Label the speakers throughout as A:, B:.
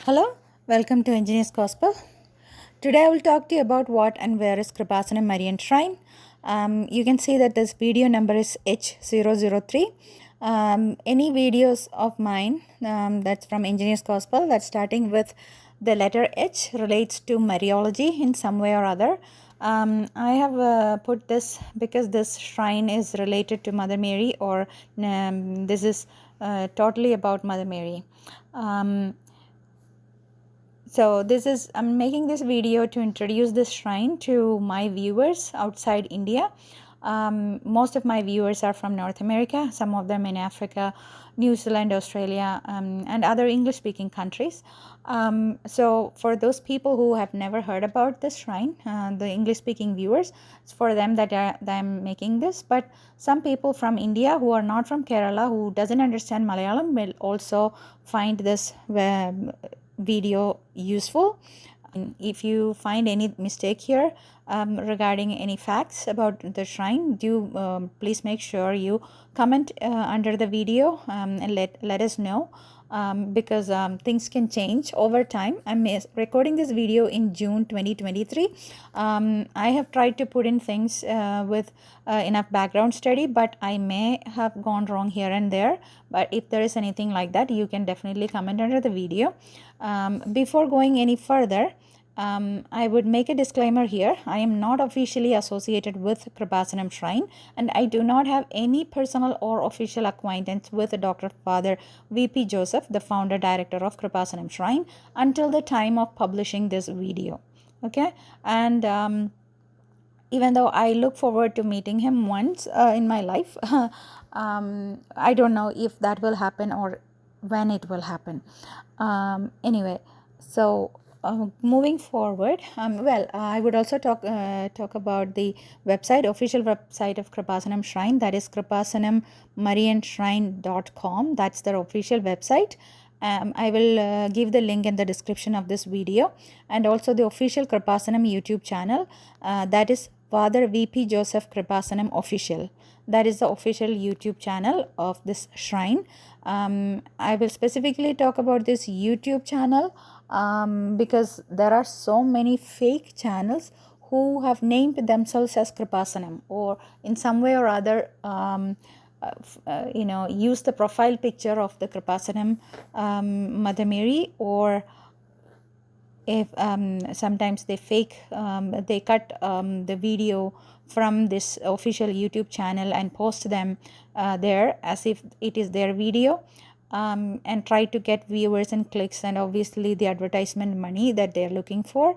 A: Hello, welcome to Engineers Gospel. Today I will talk to you about what and where is Kreupasanam Marian Shrine. You can see that this video number is H003. Any videos of mine that's from Engineers Gospel that's starting with the letter H relates to Mariology in some way or other. I have put this because this shrine is related to Mother Mary, or this is totally about Mother Mary. So I'm making this video to introduce this shrine to my viewers outside India. Most of my viewers are from North America, some of them in Africa, New Zealand, Australia, and other English-speaking countries. So for those people who have never heard about this shrine, the English-speaking viewers, it's for them that I'm making this. But some people from India who are not from Kerala, who doesn't understand Malayalam, will also find this video useful. If you find any mistake here regarding any facts about the shrine, do please make sure you comment under the video and let us know, because things can change over time. I'm recording this video in June 2023. I have tried to put in things with enough background study, but I may have gone wrong here and there. But if there is anything like that, you can definitely comment under the video. Before going any further, I would make a disclaimer here. I am not officially associated with Kreupasanam Shrine, and I do not have any personal or official acquaintance with Dr. Father V.P. Joseph, the founder director of Kreupasanam Shrine, until the time of publishing this video. Okay, and even though I look forward to meeting him once in my life, I don't know if that will happen or when it will happen. Anyway, so moving forward, I would also talk about the official website of Kreupasanam Shrine. That is kreupasanam.marianshrine.com. That's their official website. I will give the link in the description of this video, and also the official Kreupasanam YouTube channel. That is Father V.P. Joseph Kreupasanam Official. That is the official YouTube channel of this shrine. I will specifically talk about this YouTube channel because there are so many fake channels who have named themselves as Kreupasanam, or in some way or other use the profile picture of the Kreupasanam Mother Mary, or if sometimes they they cut the video from this official YouTube channel and post them there as if it is their video, and try to get viewers and clicks and obviously the advertisement money that they're looking for.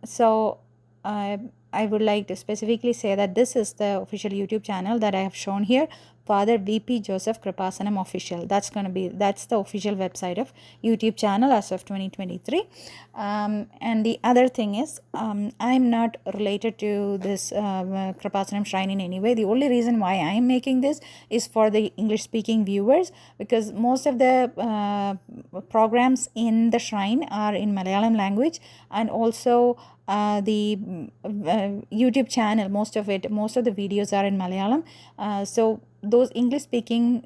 A: So I would like to specifically say that this is the official YouTube channel that I have shown here, Father V.P. Joseph Kreupasanam Official. That's the official website of YouTube channel as of 2023. And the other thing is, I'm not related to this Kreupasanam Shrine in any way. The only reason why I'm making this is for the English-speaking viewers, because most of the programs in the shrine are in Malayalam language, and also the YouTube channel, most of the videos are in Malayalam. So those English-speaking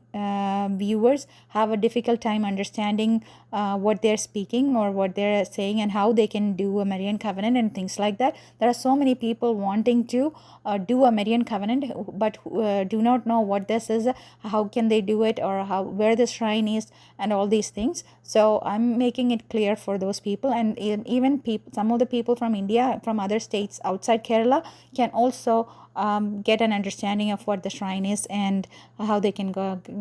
A: viewers have a difficult time understanding what they're speaking or what they're saying, and how they can do a Marian covenant and things like that. There are so many people wanting to do a Marian covenant, but do not know what this is, how can they do it, or where the shrine is, and all these things. So I'm making it clear for those people, and even some of the people from India, from other states outside Kerala, can also get an understanding of what the shrine is and how they can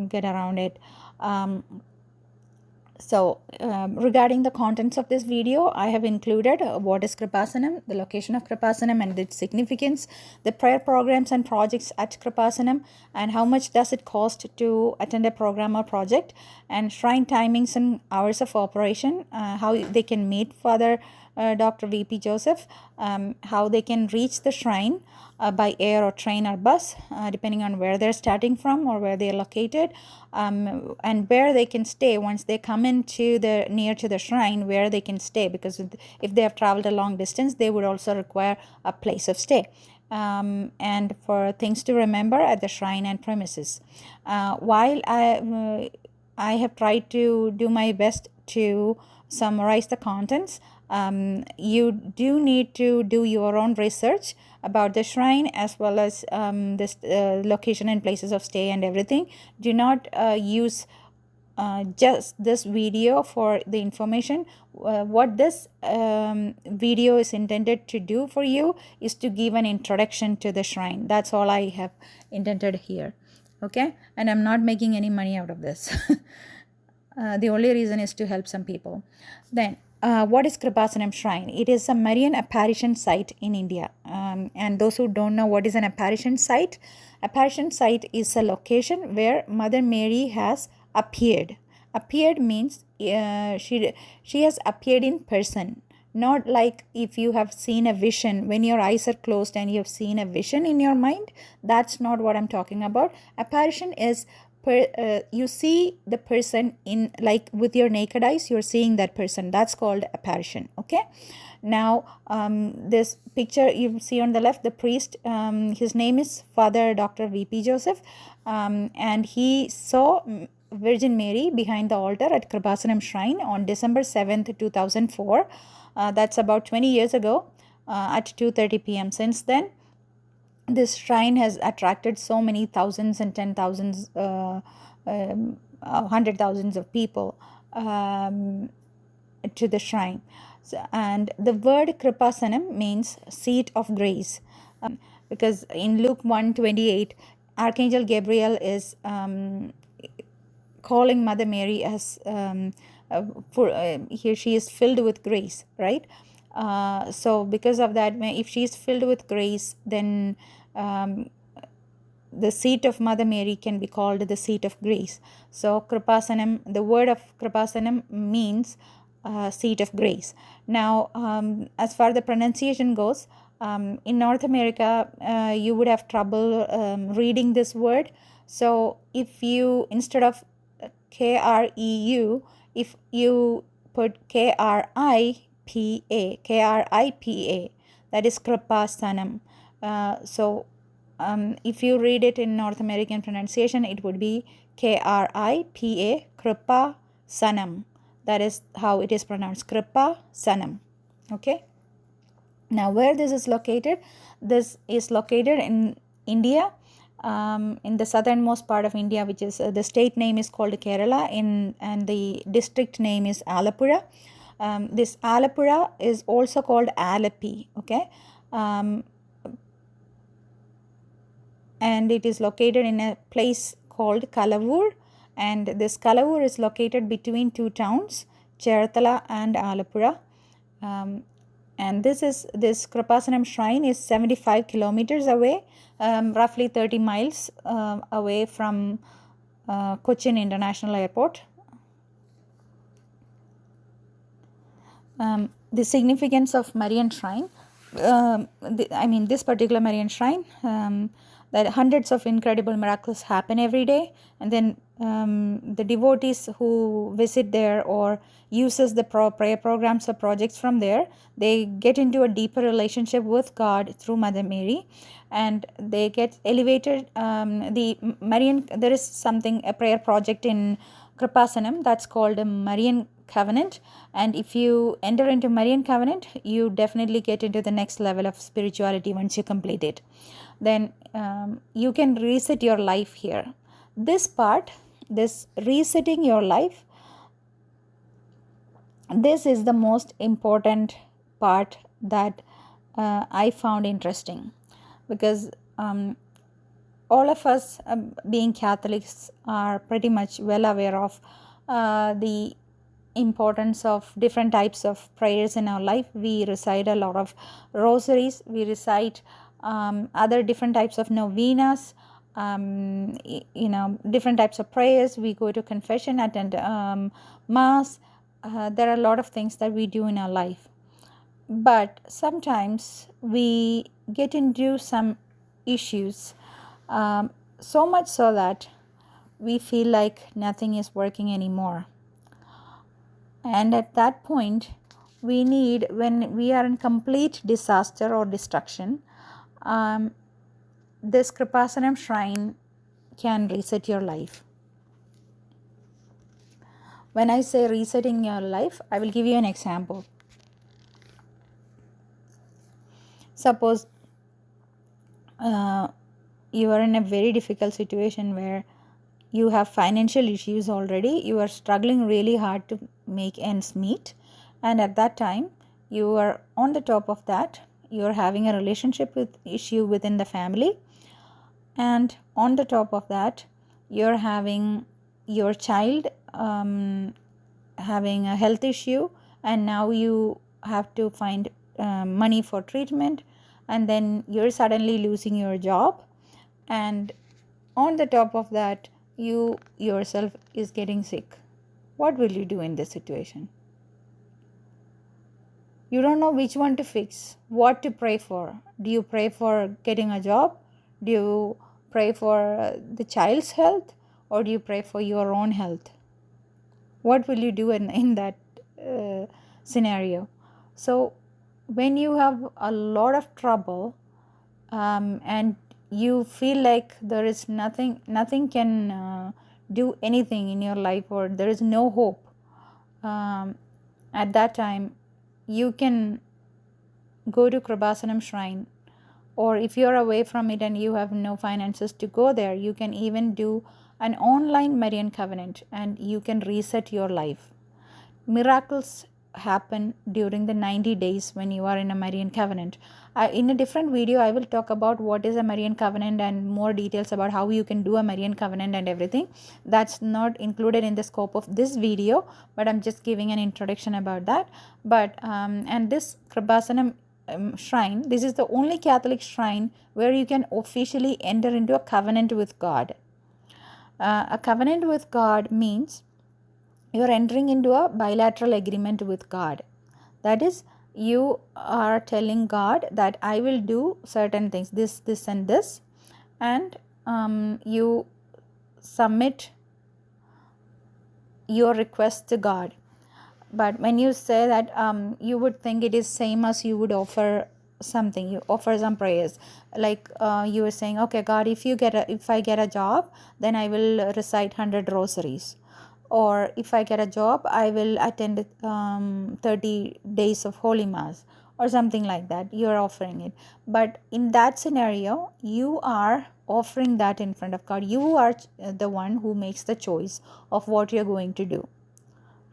A: get around it. So regarding the contents of this video, I have included what is Kreupasanam, the location of Kreupasanam and its significance, the prayer programs and projects at Kreupasanam, and how much does it cost to attend a program or project, and shrine timings and hours of operation, how they can meet Father Dr. V.P. Joseph, how they can reach the shrine by air or train or bus, depending on where they're starting from or where they're located, and where they can stay once they come into near to the shrine, where they can stay, because if they have traveled a long distance, they would also require a place of stay. And for things to remember at the shrine and premises. While I have tried to do my best to summarize the contents. You do need to do your own research about the shrine, as well as this location and places of stay and everything. Do not use just this video for the information. What this video is intended to do for you is to give an introduction to the shrine. That's all I have intended here. Okay, and I'm not making any money out of this. The only reason is to help some people. Then what is Kreupasanam Shrine? It is a Marian apparition site in India. And those who don't know what is an apparition site is a location where Mother Mary has appeared. Appeared means she has appeared in person. Not like if you have seen a vision, when your eyes are closed and you have seen a vision in your mind. That's not what I'm talking about. Apparition is you see the person in, like, with your naked eyes, you're seeing that person. That's called apparition. Okay. Now this picture you see on the left, the priest, his name is Father Dr. V.P. Joseph, and he saw Virgin Mary behind the altar at Kreupasanam Shrine on December 7th, 2004. That's about 20 years ago at 2:30 p.m. Since then, this shrine has attracted so many thousands and 10,000s, 100,000s of people to the shrine. And the word Kreupasanam means seat of grace, because in Luke 1:28, Archangel Gabriel is calling Mother Mary as here she is filled with grace, right? So because of that, if she is filled with grace, then the seat of Mother Mary can be called the seat of grace. So Kreupasanam, the word of Kreupasanam means seat of grace. Now, as far the pronunciation goes, in North America, you would have trouble reading this word. So if you, instead of Kreu, if you put Kripa, that is Kreupasanam. So if you read it in North American pronunciation, it would be Kripa, Kreupasanam. That is how it is pronounced, Kreupasanam. Okay. Now, where this is located? This is located in India, in the southernmost part of India, which is the state name is called Kerala, and the district name is Alappuzha. This Alappuzha is also called Alappi. Okay. And it is located in a place called Kalavur, and this Kalavur is located between two towns, Cherathala and Alappuzha. And this Kreupasanam Shrine is 75 kilometers away, roughly 30 miles away from Cochin International Airport. The significance of Marian Shrine, this particular Marian Shrine, that hundreds of incredible miracles happen every day, and then the devotees who visit there or uses the prayer programs or projects from there, they get into a deeper relationship with God through Mother Mary, and they get elevated. There is a prayer project in Kreupasanam that's called a Marian Covenant, and if you enter into Marian Covenant, you definitely get into the next level of spirituality once you complete it. Then you can reset your life here. This resetting your life, this is the most important part that I found interesting, because all of us, being Catholics, are pretty much well aware of the importance of different types of prayers in our life. We recite a lot of rosaries, we recite other different types of novenas, different types of prayers. We go to confession, attend mass. There are a lot of things that we do in our life, but sometimes we get into some issues, so much so that we feel like nothing is working anymore. And at that point, when we are in complete disaster or destruction, this Kreupasanam Shrine can reset your life. When I say resetting your life, I will give you an example. Suppose you are in a very difficult situation where you have financial issues already, you are struggling really hard to make ends meet, and at that time you are on the top of that, you are having a relationship with issue within the family, and on the top of that you're having your child having a health issue, and now you have to find money for treatment, and then you're suddenly losing your job, and on the top of that you yourself is getting sick. What will you do in this situation? You don't know which one to fix, what to pray for. Do you pray for getting a job? Do you pray for the child's health, or do you pray for your own health? What will you do in that scenario? So when you have a lot of trouble, and you feel like there is nothing can do anything in your life, or there is no hope, at that time you can go to Kreupasanam shrine, or if you're away from it and you have no finances to go there, you can even do an online Marian covenant and you can reset your life. Miracles happen during the 90 days when you are in a Marian covenant. In a different video, I will talk about what is a Marian covenant and more details about how you can do a Marian covenant and everything. That's not included in the scope of this video, but I'm just giving an introduction about that. But and this Kreupasanam shrine, this is the only Catholic shrine where you can officially enter into a covenant with God. A covenant with God means you are entering into a bilateral agreement with God. That is, you are telling God that I will do certain things, this, and this, and you submit your request to God. But when you say that, you would think it is same as you would offer something, you offer some prayers, like you are saying, okay God, if I get a job, then I will recite 100 rosaries, or if I get a job, I will attend 30 days of Holy Mass, or something like that. You are offering it. But in that scenario, you are offering that in front of God. You are the one who makes the choice of what you're going to do,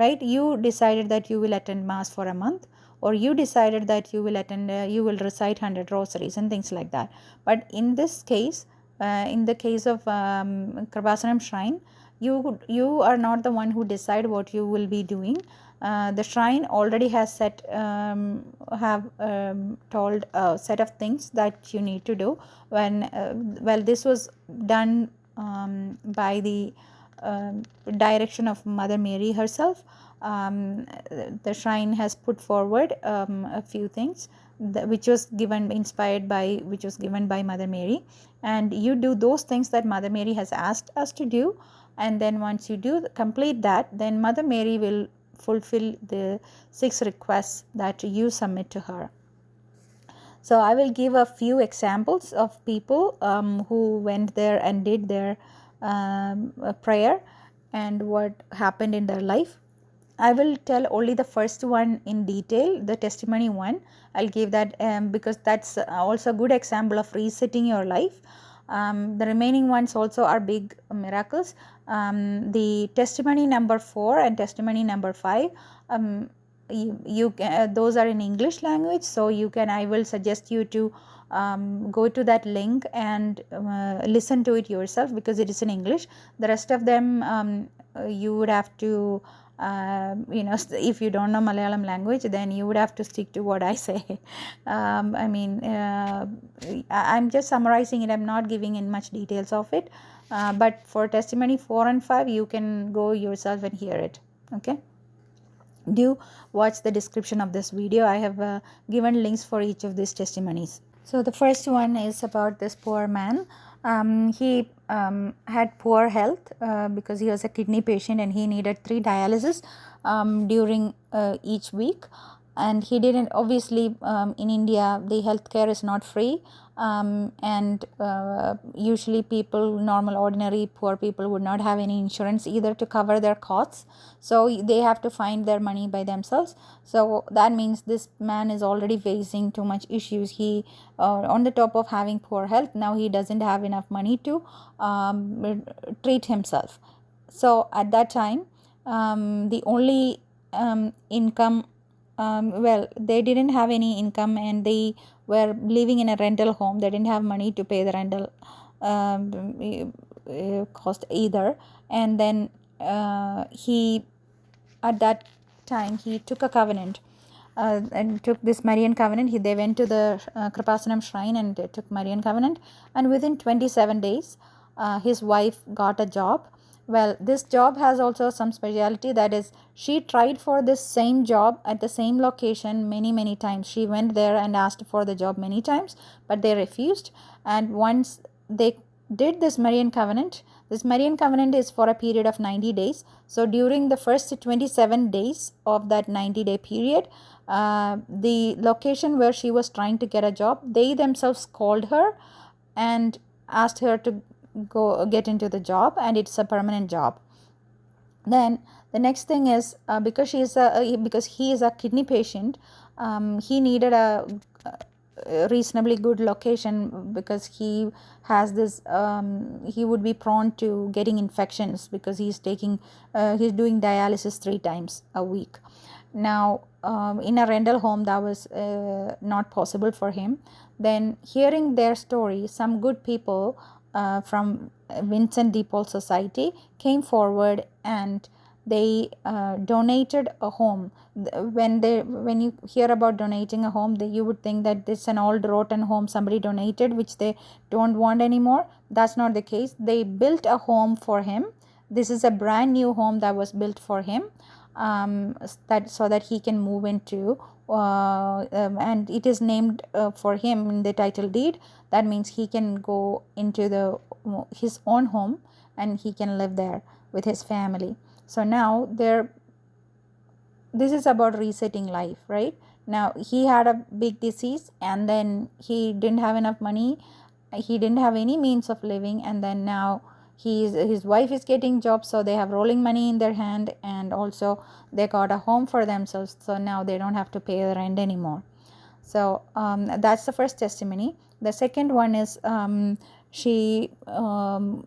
A: right? You decided that you will attend Mass for a month, or you decided that you will you will recite 100 rosaries and things like that. But in this case, in the case of Kreupasanam shrine, you are not the one who decide what you will be doing. The shrine already has told a set of things that you need to do. When this was done by the direction of Mother Mary herself. The shrine has put forward a few things which was given by Mother Mary, and you do those things that Mother Mary has asked us to do, and then once you do complete that, then Mother Mary will fulfill the 6 requests that you submit to her. So I will give a few examples of people who went there and did their prayer and what happened in their life. I will tell only the first one in detail, the testimony one. I'll give that because that's also a good example of resetting your life. The remaining ones also are big miracles. The testimony number 4 and testimony number 5, those are in English language, so I will suggest you to go to that link and listen to it yourself, because it is in English. The rest of them you would have to if you don't know Malayalam language, then you would have to stick to what I say. I'm just summarizing it. I'm not giving in much details of it, but for testimony 4 and 5, you can go yourself and hear it. Okay, do watch the description of this video. I have given links for each of these testimonies. So the first one is about this poor man. He had poor health because he was a kidney patient and he needed 3 dialysis during each week. and he didn't, obviously, in India the healthcare is not free, and usually people, normal ordinary poor people, would not have any insurance either to cover their costs, so they have to find their money by themselves. So that means this man is already facing too much issues. He, on the top of having poor health, now he doesn't have enough money to treat himself. So at that time, the only income, well, they didn't have any income, and they were living in a rental home. They didn't have money to pay the rental cost either. And then he, at that time, he took a covenant, and took this Marian covenant. They went to the Kreupasanam shrine and took Marian covenant, and within 27 days his wife got a job. Well, this job has also some speciality, that is, she tried for this same job at the same location many times. She went there and asked for the job many times, but they refused. And once they did this Marian covenant, this Marian covenant is for a period of 90 days. So during the first 27 days of that 90-day period, the location where she was trying to get a job, they themselves called her and asked her to go get into the job, and it's a permanent job. Then the next thing is, because he is a kidney patient, he needed a reasonably good location, because he has this, he would be prone to getting infections, because he's doing dialysis 3 times a week. Now in a rental home, that was not possible for him. Then, hearing their story, some good people from Vincent de Paul Society came forward, and they donated a home. When you hear about donating a home, you would think that this is an old rotten home somebody donated, which they don't want anymore. That's not the case. They built a home for him. This is a brand new home that was built for him, so that he can move into, and it is named for him in the title deed. That means he can go into his own home, and he can live there with his family. So now this is about resetting life, right? Now he had a big disease, and then he didn't have enough money. He didn't have any means of living, and then now his wife is getting jobs, so they have rolling money in their hand, and also they got a home for themselves, so now they don't have to pay the rent anymore. So that's the first testimony. The second one is, she was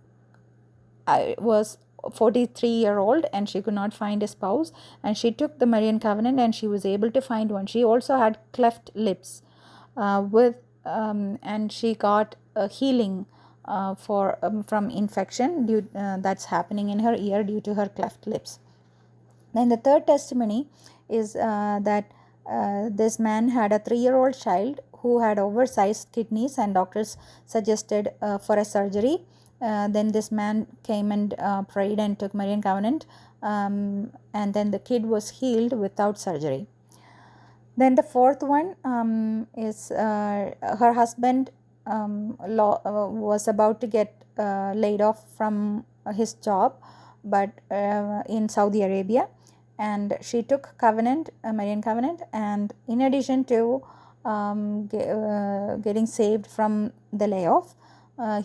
A: 43-year-old, and she could not find a spouse, and she took the Marian covenant, and she was able to find one. She also had cleft lips, and she got a healing from infection that's happening in her ear due to her cleft lips. Then the third testimony is that this man had a 3-year-old child who had oversized kidneys, and doctors suggested for a surgery. Then this man came and prayed and took Marian covenant, and then the kid was healed without surgery. Then the fourth one is her husband was about to get laid off from his job, but in Saudi Arabia, and she took Marian covenant, and in addition to getting saved from the layoff,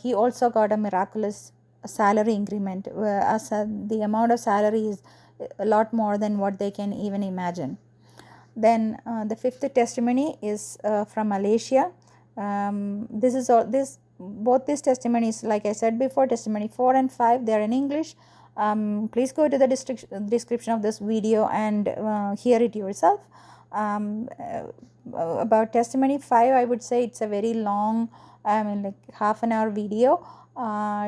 A: he also got a miraculous salary increment. The amount of salary is a lot more than what they can even imagine. Then the fifth testimony is from Malaysia. Both these testimonies, like I said before, testimony 4 and 5, they are in English. Please go to the description of this video and hear it yourself. About testimony 5, I would say it's a very long, like half an hour video.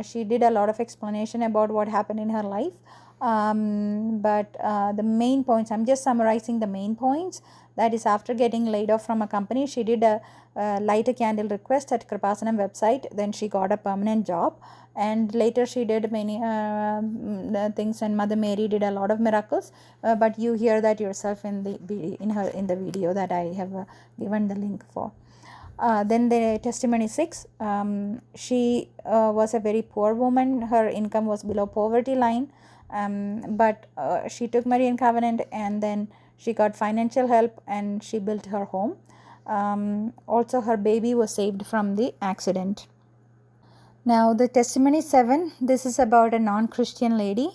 A: She did a lot of explanation about what happened in her life. But the main points, I'm just summarizing the main points. That is, after getting laid off from a company, she did a light a candle request at Kreupasanam website. Then she got a permanent job, and later she did many things, and Mother Mary did a lot of miracles. But you hear that yourself in the video that I have given the link for. Then the testimony 6, she was a very poor woman. Her income was below poverty line, but she took Marian covenant, and then She got financial help and she built her home. Also, her baby was saved from the accident. Now, the testimony 7, this is about a non-Christian lady.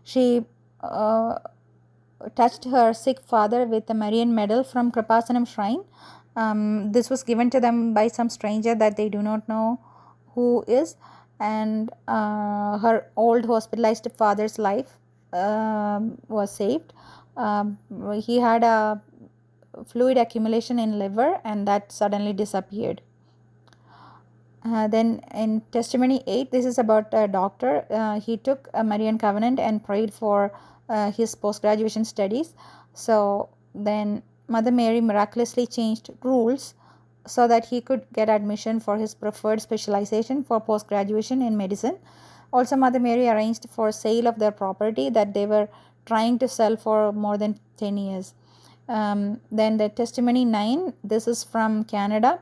A: She touched her sick father with a Marian medal from Kreupasanam shrine. This was given to them by some stranger that they do not know who is, and her old hospitalized father's life was saved. He had a fluid accumulation in liver and that suddenly disappeared. Then in testimony 8, this is about a doctor. He took a Marian covenant and prayed for his post-graduation studies. So then Mother Mary miraculously changed rules so that he could get admission for his preferred specialization for post-graduation in medicine. Also, Mother Mary arranged for sale of their property that they were trying to sell for more than 10 years. Then the testimony 9, this is from Canada.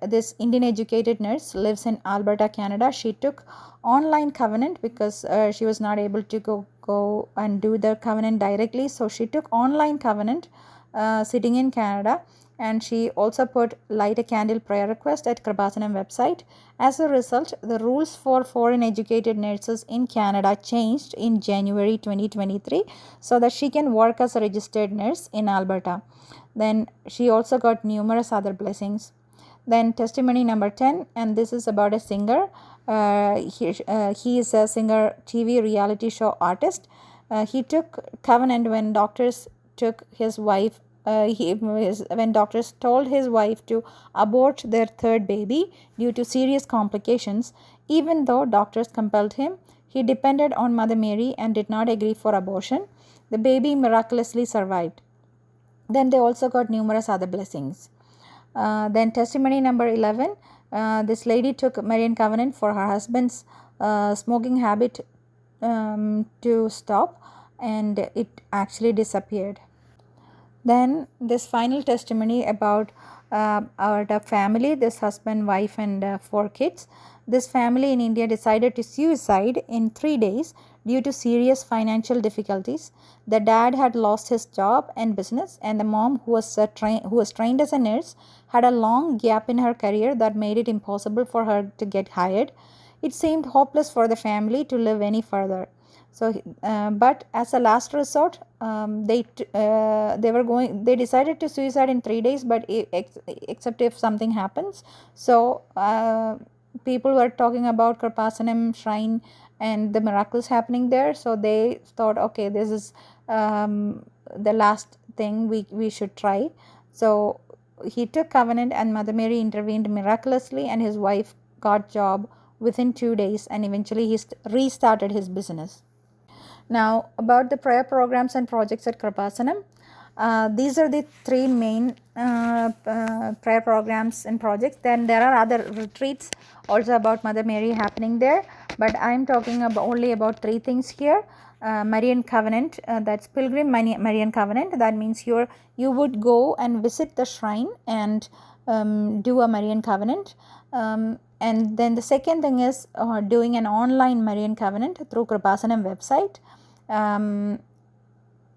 A: This Indian educated nurse lives in Alberta, Canada. She took online covenant because she was not able to go and do the covenant directly. So she took online covenant sitting in Canada, and she also put light a candle prayer request at Kreupasanam website. As a result, the rules for foreign educated nurses in Canada changed in January 2023 so that she can work as a registered nurse in Alberta. Then she also got numerous other blessings. Then testimony number 10, and this is about a singer. He is a singer, TV reality show artist. He took covenant when doctors took his wife. When doctors told his wife to abort their third baby due to serious complications, even though doctors compelled him, he depended on Mother Mary and did not agree for abortion. The baby miraculously survived. Then they also got numerous other blessings. Then testimony number 11, this lady took Marian covenant for her husband's smoking habit to stop, and it actually disappeared. Then this final testimony about our family, this husband, wife and 4 kids. This family in India decided to suicide in 3 days due to serious financial difficulties. The dad had lost his job and business, and the mom, who was trained as a nurse, had a long gap in her career that made it impossible for her to get hired. It seemed hopeless for the family to live any further. So, but as a last resort, they decided to suicide in 3 days, but except if something happens. So people were talking about Kreupasanam shrine and the miracles happening there. So they thought, okay, this is the last thing we should try. So he took covenant, and Mother Mary intervened miraculously, and his wife got job within 2 days, and eventually he restarted his business. Now, about the prayer programs and projects at Kreupasanam. These are the 3 main prayer programs and projects. Then there are other retreats also about Mother Mary happening there, but I am talking only about 3 things here. Marian Covenant, that's Pilgrim Marian Covenant. That means you would go and visit the shrine and do a Marian Covenant. And then the second thing is doing an online Marian Covenant through Kreupasanam website.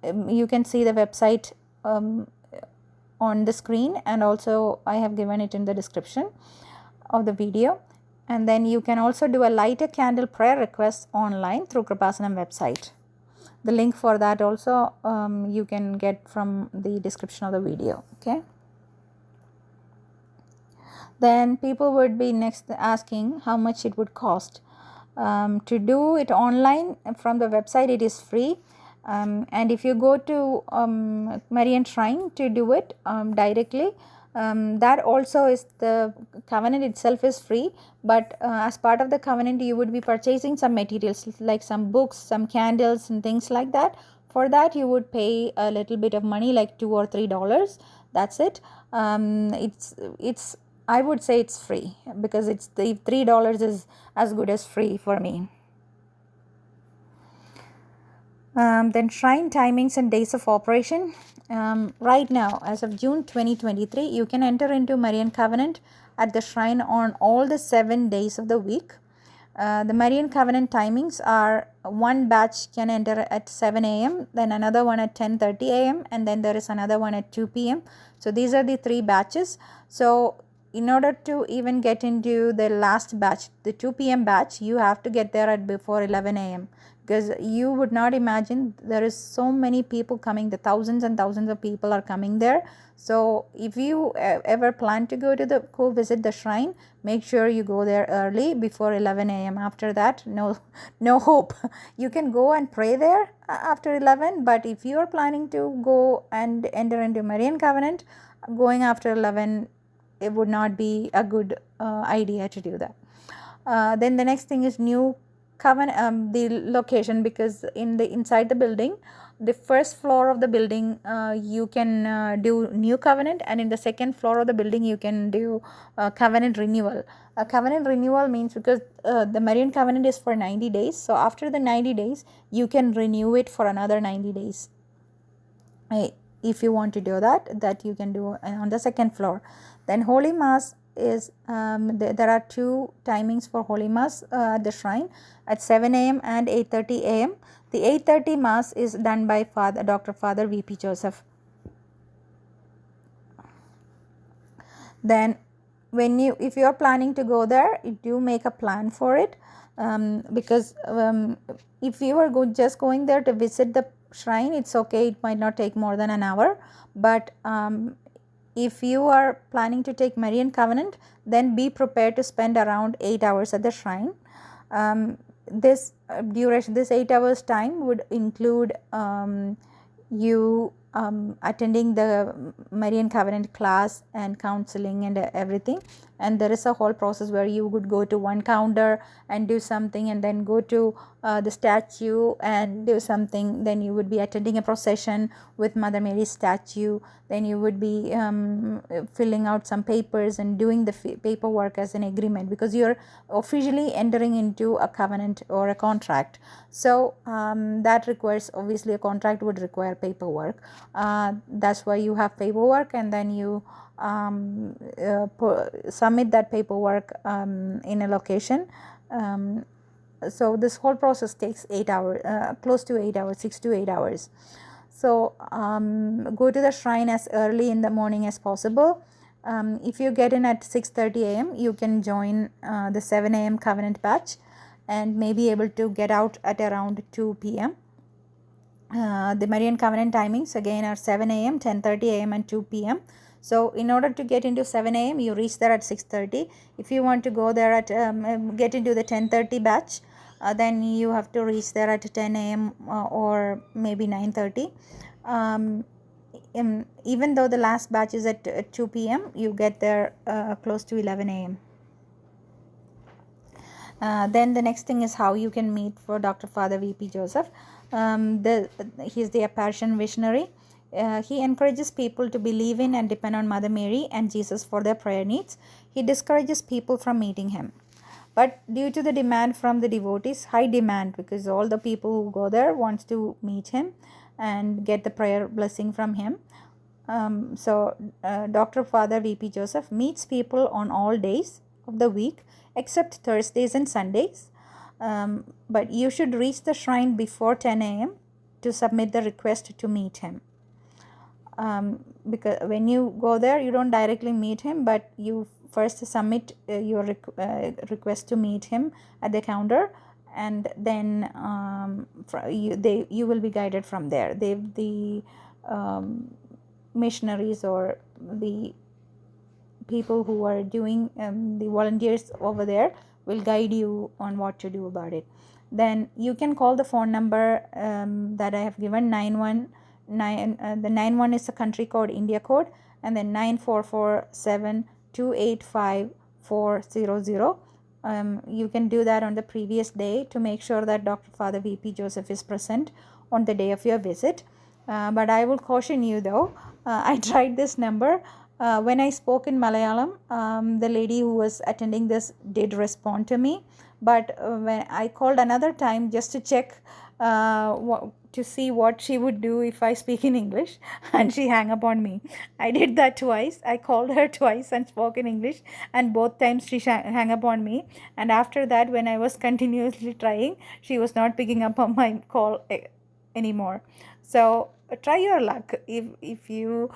A: You can see the website on the screen, and also I have given it in the description of the video. And then you can also do a light a candle prayer request online through Kreupasanam website. The link for that also you can get from the description of the video. Okay. Then people would be next asking how much it would cost. To do it online from the website, it is free. And if you go to Marian Shrine to do it directly, that also is, the covenant itself is free, but as part of the covenant you would be purchasing some materials like some books, some candles and things like that. For that you would pay a little bit of money, like $2 or $3. That's it. It's I would say it's free, because it's the $3 is as good as free for me. Then shrine timings and days of operation. Right now, as of June 2023, you can enter into Marian Covenant at the shrine on all the 7 days of the week. The Marian Covenant timings are one batch can enter at 7 a.m., then another one at 10:30 a.m., and then there is another one at 2 p.m. So these are the 3 batches. So in order to even get into the last batch, the 2 p.m. batch, you have to get there at before 11 a.m. because you would not imagine there is so many people coming. The thousands and thousands of people are coming there. So if you ever plan to go visit the shrine, make sure you go there early before 11 a.m. After that, no hope. You can go and pray there after 11, but if you are planning to go and enter into Marian Covenant, going after 11, it would not be a good idea to do that. Then the next thing is new covenant, the location, because inside the building, the first floor of the building, you can do new covenant, and in the second floor of the building you can do covenant renewal. A covenant renewal means, because the Marian covenant is for 90 days, so after the 90 days you can renew it for another 90 days. If you want to do that you can do on the second floor. Then Holy Mass is there are 2 timings for Holy Mass at the shrine, at 7 a.m. and 8:30 a.m. The 8:30 Mass is done by Dr. Father V.P. Joseph. Then if you are planning to go there, do make a plan for it, because if you are just going there to visit the shrine, it's okay, it might not take more than an hour. But if you are planning to take Marian Covenant, then be prepared to spend around 8 hours at the shrine. This duration, this 8 hours time would include you attending the Marian Covenant class and counseling and everything. And there is a whole process where you would go to one counter and do something, and then go to the statue and do something. Then you would be attending a procession with Mother Mary's statue. Then you would be filling out some papers and doing the paperwork as an agreement, because you're officially entering into a covenant or a contract. So that requires, obviously a contract would require paperwork. That's why you have paperwork, and then you submit that paperwork in a location. So this whole process takes 8 hours, close to 8 hours, 6 to 8 hours. So go to the shrine as early in the morning as possible. If you get in at 6:30 a.m., you can join the 7 a.m. covenant batch, and may be able to get out at around 2 p.m. The Marian Covenant timings again are 7 a.m., 10:30 a.m. and 2 p.m. So in order to get into 7 a.m., you reach there at 6:30. If you want to go there at get into the 10:30 batch, then you have to reach there at 10 a.m. Or maybe 9:30. Even though the last batch is at 2 p.m., you get there close to 11 a.m. Then the next thing is how you can meet for Dr. Father V.P. Joseph. He's the apparition visionary. He encourages people to believe in and depend on Mother Mary and Jesus for their prayer needs. He discourages people from meeting him. But due to the demand from the devotees, high demand, because all the people who go there wants to meet him and get the prayer blessing from him. So Dr. Father V.P. Joseph meets people on all days of the week except Thursdays and Sundays. But you should reach the shrine before 10 a.m. to submit the request to meet him. Because when you go there, you don't directly meet him, but you first submit your request to meet him at the counter, and then you will be guided from there. The missionaries or the people who are doing the volunteers over there will guide you on what to do about it. Then you can call the phone number that I have given, 919. The 91 is the country code, India code, and then 9447285400. You can do that on the previous day to make sure that Dr. Father V.P. Joseph is present on the day of your visit. But I will caution you though, I tried this number. When I spoke in Malayalam, the lady who was attending this did respond to me. But when I called another time just to check, to to see what she would do if I speak in English, and she hung up on me. I did that twice. I called her twice and spoke in English, and both times she hung up on me. And after that, when I was continuously trying, she was not picking up on my call anymore. So try your luck. If you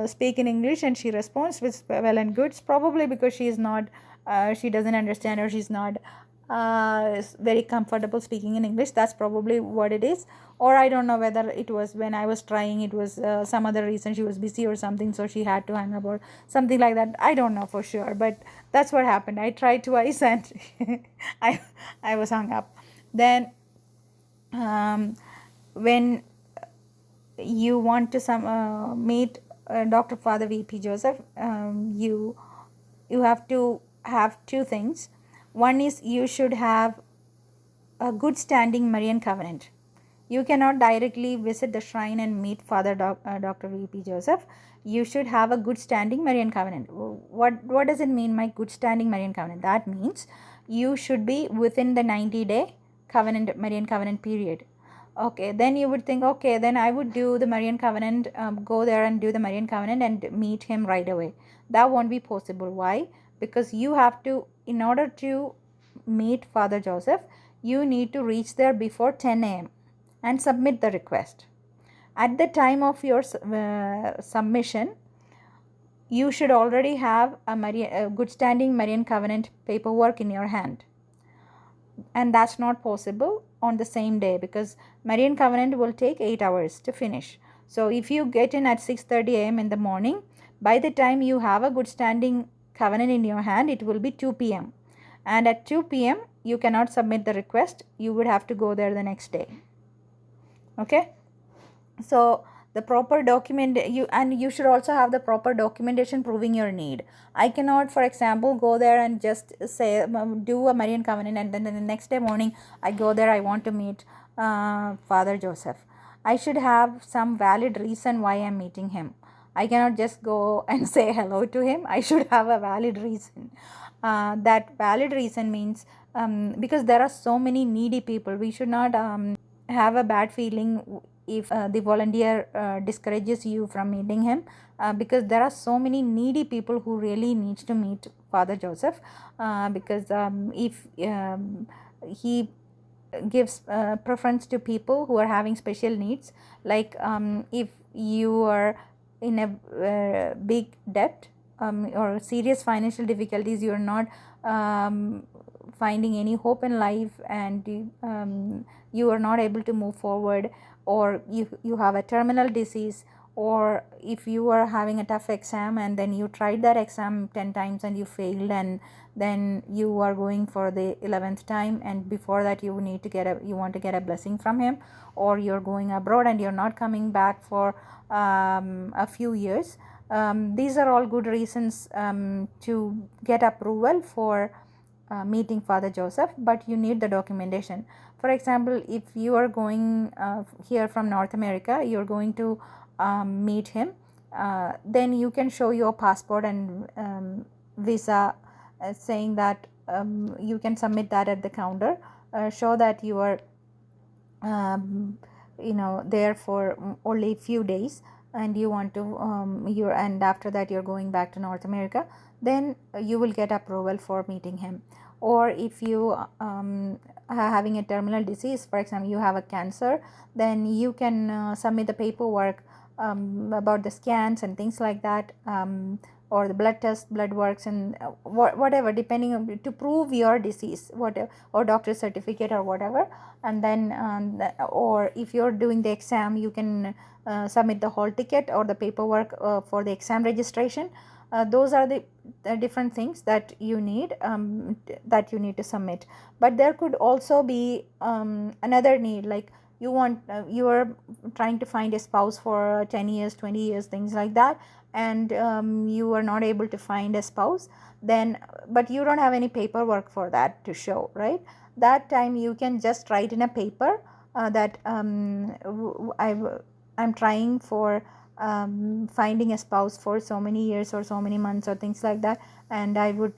A: speak in English and she responds with well and good, it's probably because she is not she doesn't understand, or she's not very comfortable speaking in English. That's probably what it is. Or I don't know whether it was when I was trying, it was some other reason, she was busy or something, so she had to hang up or something like that. I don't know for sure, but that's what happened. I tried twice and I I was hung up. Then when you want to meet Dr. Father V.P. Joseph, you have to have two things. One is you should have a good standing Marian covenant. You cannot directly visit the shrine and meet Dr. V.P. Joseph. You should have a good standing Marian covenant. What does it mean, my good standing Marian covenant? That means you should be within the 90-day covenant, Marian covenant period. Okay, then you would think, okay, then I would do the Marian covenant, go there and do the Marian covenant and meet him right away. That won't be possible. Why? Because you have to, in order to meet Father Joseph, you need to reach there before 10 a.m. and submit the request. At the time of your submission, you should already have a good standing Marian covenant paperwork in your hand. And that's not possible on the same day, because Marian covenant will take 8 hours to finish. So if you get in at 6:30 a.m. in the morning, by the time you have a good standing covenant in your hand, it will be 2 p.m. And at 2 p.m. you cannot submit the request. You would have to go there the next day. Okay, so the proper document, you should also have the proper documentation proving your need. I cannot, for example, go there and just say do a Marian covenant, and then the next day morning I go there, I want to meet Father Joseph. I should have some valid reason why I'm meeting him. I cannot just go and say hello to him. I should have a valid reason. That valid reason means because there are so many needy people, we should not have a bad feeling if the volunteer discourages you from meeting him, because there are so many needy people who really needs to meet Father Joseph, because if he gives preference to people who are having special needs, like if you are in a big debt or serious financial difficulties, you are not finding any hope in life, and you are not able to move forward, or you have a terminal disease, or if you are having a tough exam and then you tried that exam 10 times and you failed, and then you are going for the 11th time, and before that you want to get a blessing from him, or you're going abroad and you're not coming back for a few years. These are all good reasons to get approval for meeting Father Joseph, but you need the documentation. For example, if you are going here from North America, you're going to meet him, then you can show your passport and visa, saying that you can submit that at the counter, show that you are there for only a few days, and you want to and after that you're going back to North America, then you will get approval for meeting him. Or if you are having a terminal disease, for example you have a cancer, then you can submit the paperwork about the scans and things like that, or the blood works, and whatever, depending on, to prove your disease, whatever, or doctor's certificate or whatever. And then or if you're doing the exam, you can submit the hall ticket or the paperwork for the exam registration. Those are the different things that you need to submit. But there could also be another need, like you are trying to find a spouse for 10 years, 20 years, things like that, and you are not able to find a spouse, then but you don't have any paperwork for that to show, right? That time you can just write in a paper that I'm trying for finding a spouse for so many years or so many months or things like that, and I would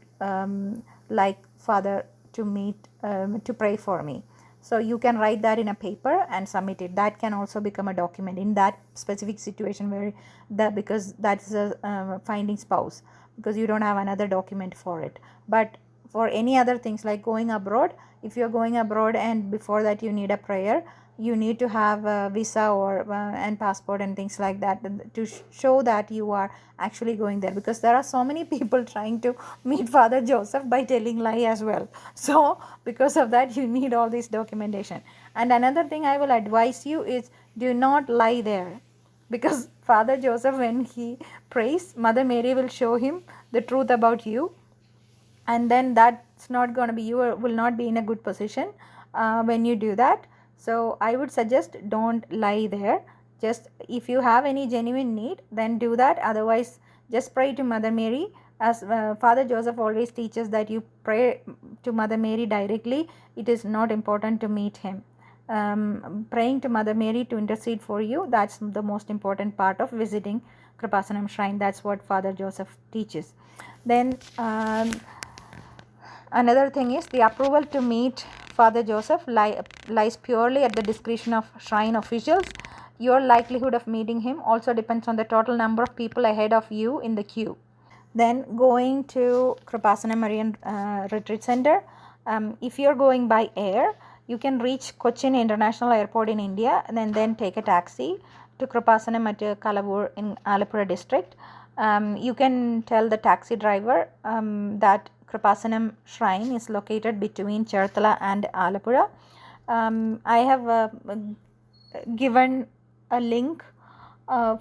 A: like Father to meet to pray for me. So you can write that in a paper and submit it. That can also become a document in that specific situation where because that's a finding spouse, because you don't have another document for it. But for any other things like going abroad, if you're going abroad and before that you need a prayer, you need to have a visa or and passport and things like that to show that you are actually going there, because there are so many people trying to meet Father Joseph by telling lie as well. So because of that you need all this documentation. And another thing I will advise you is, do not lie there, because Father Joseph, when he prays, Mother Mary will show him the truth about you, and then that's not going to be, you will not be in a good position when you do that. So I would suggest, don't lie there. Just if you have any genuine need, then do that. Otherwise, just pray to Mother Mary, as Father Joseph always teaches that you pray to Mother Mary directly. It is not important to meet him. Praying to Mother Mary to intercede for you, that's the most important part of visiting Kreupasanam shrine. That's what Father Joseph teaches. Then another thing is, the approval to meet Father Joseph lies purely at the discretion of shrine officials. Your likelihood of meeting him also depends on the total number of people ahead of you in the queue. Then going to Kreupasanam Marian Retreat Center. If you're going by air, you can reach Cochin International Airport in India and then take a taxi to Kreupasanam at Kalavur in Alappuzha district. You can tell the taxi driver that Kreupasanam shrine is located between Cherthala and Alappuzha. I have given a link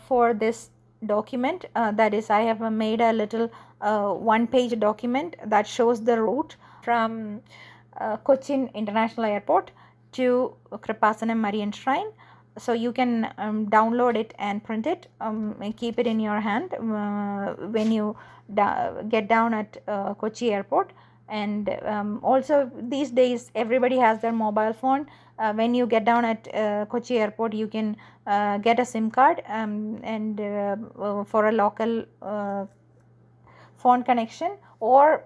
A: for this document, that is, I have made a little one-page document that shows the route from Cochin International Airport to Kreupasanam Marian Shrine. So you can download it and print it and keep it in your hand when you get down at Kochi Airport. And also these days everybody has their mobile phone. When you get down at Kochi Airport, you can get a SIM card and for a local phone connection, or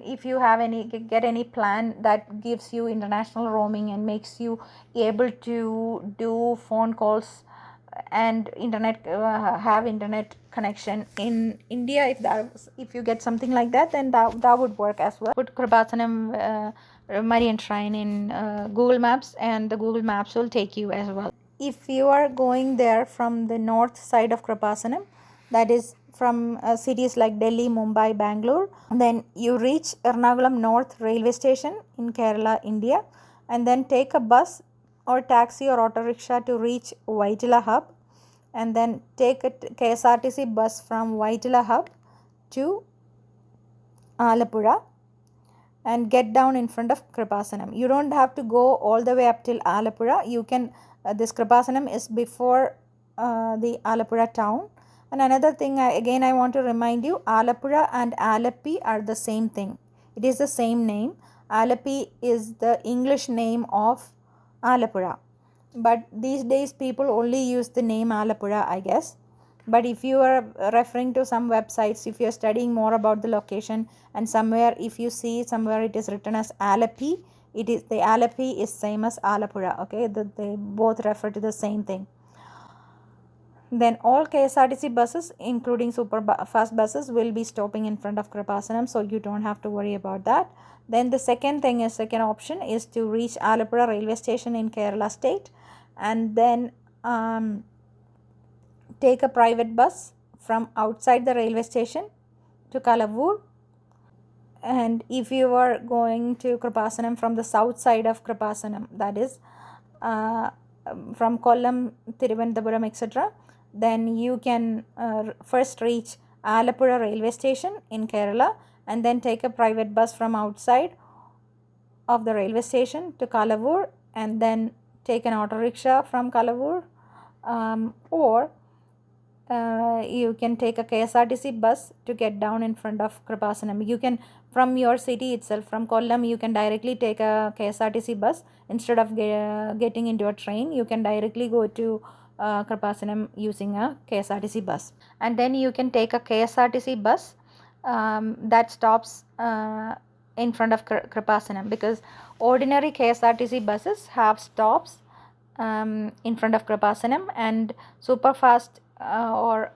A: if you have get any plan that gives you international roaming and makes you able to do phone calls and internet have internet connection in India. If you get something like that, then that would work as well. Put Kreupasanam Marian Shrine in Google Maps, and the Google Maps will take you as well. If you are going there from the north side of Kreupasanam, that is from cities like Delhi, Mumbai, Bangalore, then you reach Ernakulam North railway station in Kerala, India, and then take a bus or taxi or auto rickshaw to reach Vaitila Hub, and then take a KSRTC bus from Vaitila Hub to Alappuzha and get down in front of Kreupasanam. You don't have to go all the way up till Alappuzha. You can this Kreupasanam is before the Alappuzha town. And another thing, I want to remind you, Alappuzha and Alappi are the same thing. It is the same name. Alappi is the English name of Alappuzha. But these days people only use the name Alappuzha, I guess. But if you are referring to some websites, if you are studying more about the location, and somewhere if you see somewhere it is written as Alappi, it is the Alappi is same as Alappuzha. Okay, they both refer to the same thing. Then all KSRTC buses, including super fast buses, will be stopping in front of Kreupasanam, so you don't have to worry about that. Then the second option is to reach Alappuzha railway station in Kerala state, and then take a private bus from outside the railway station to Kalavur. And if you are going to Kreupasanam from the south side of Kreupasanam, that is from Kollam, Thiruvananthapuram, etc., then you can first reach Alappuzha railway station in Kerala, and then take a private bus from outside of the railway station to Kalavur, and then take an auto rickshaw from Kalavur, or you can take a KSRTC bus to get down in front of Kreupasanam. You can, from your city itself, from Kollam, you can directly take a KSRTC bus. Instead of getting into a train, you can directly go to Kreupasanam using a KSRTC bus. And then you can take a KSRTC bus that stops in front of Kreupasanam, because ordinary KSRTC buses have stops in front of Kreupasanam, and super fast or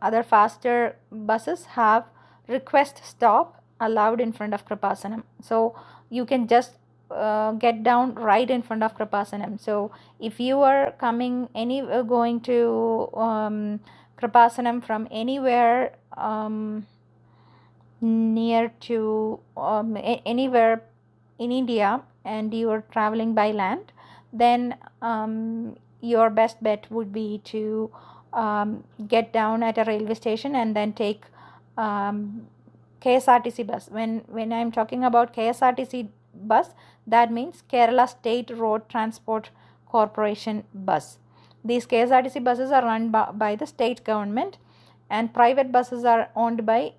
A: other faster buses have request stop allowed in front of Kreupasanam. So you can just get down right in front of Kreupasanam. So if you are coming going to Kreupasanam from anywhere near to anywhere in India, and you are traveling by land, then your best bet would be to get down at a railway station and then take KSRTC bus. When I'm talking about KSRTC bus, that means Kerala State Road Transport Corporation bus. These KSRTC buses are run by the state government, and private buses are owned by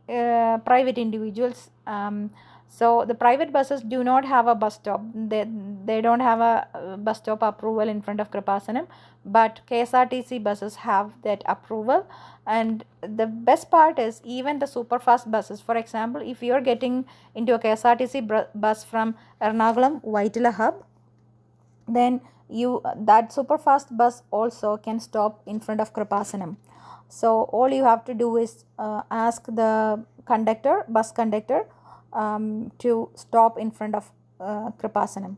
A: private individuals. So the private buses do not have a bus stop. They don't have a bus stop approval in front of Kreupasanam, but KSRTC buses have that approval. And the best part is, even the super fast buses, for example, if you are getting into a KSRTC bus from Ernakulam Vaitila hub, then that super fast bus also can stop in front of Kreupasanam. So all you have to do is ask the bus conductor, to stop in front of Kreupasanam.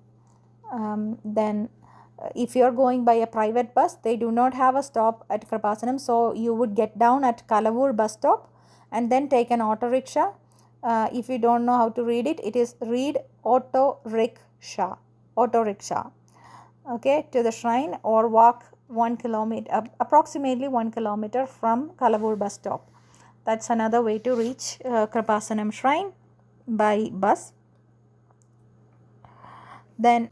A: Then if you're going by a private bus, they do not have a stop at Kreupasanam, so you would get down at Kalavur bus stop and then take an auto rickshaw. If you don't know how to read it, it is read auto rickshaw, okay, to the shrine, or walk 1 kilometer, approximately 1 kilometer from Kalavur bus stop. That's another way to reach Kreupasanam shrine by bus. Then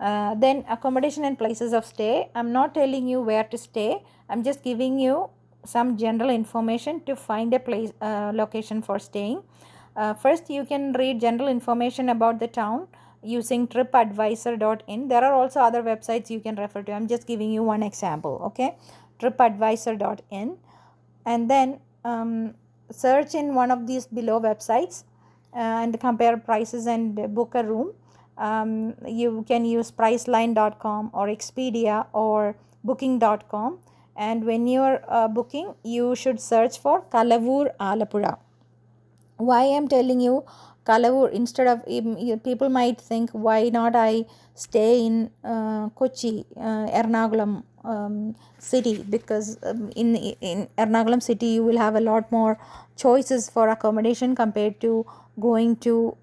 A: accommodation and places of stay. I'm not telling you where to stay. I'm just giving you some general information to find a place location for staying. First, you can read general information about the town using tripadvisor.in. There are also other websites you can refer to. I'm just giving you one example, okay? tripadvisor.in. And then search in one of these below websites and compare prices and book a room. You can use priceline.com or Expedia or booking.com, and when you're booking, you should search for Kalavur Alappuzha. Why I'm telling you Kalavur instead of, people might think, why not I stay in Kochi, Ernakulam city, because in Ernakulam city you will have a lot more choices for accommodation compared to going to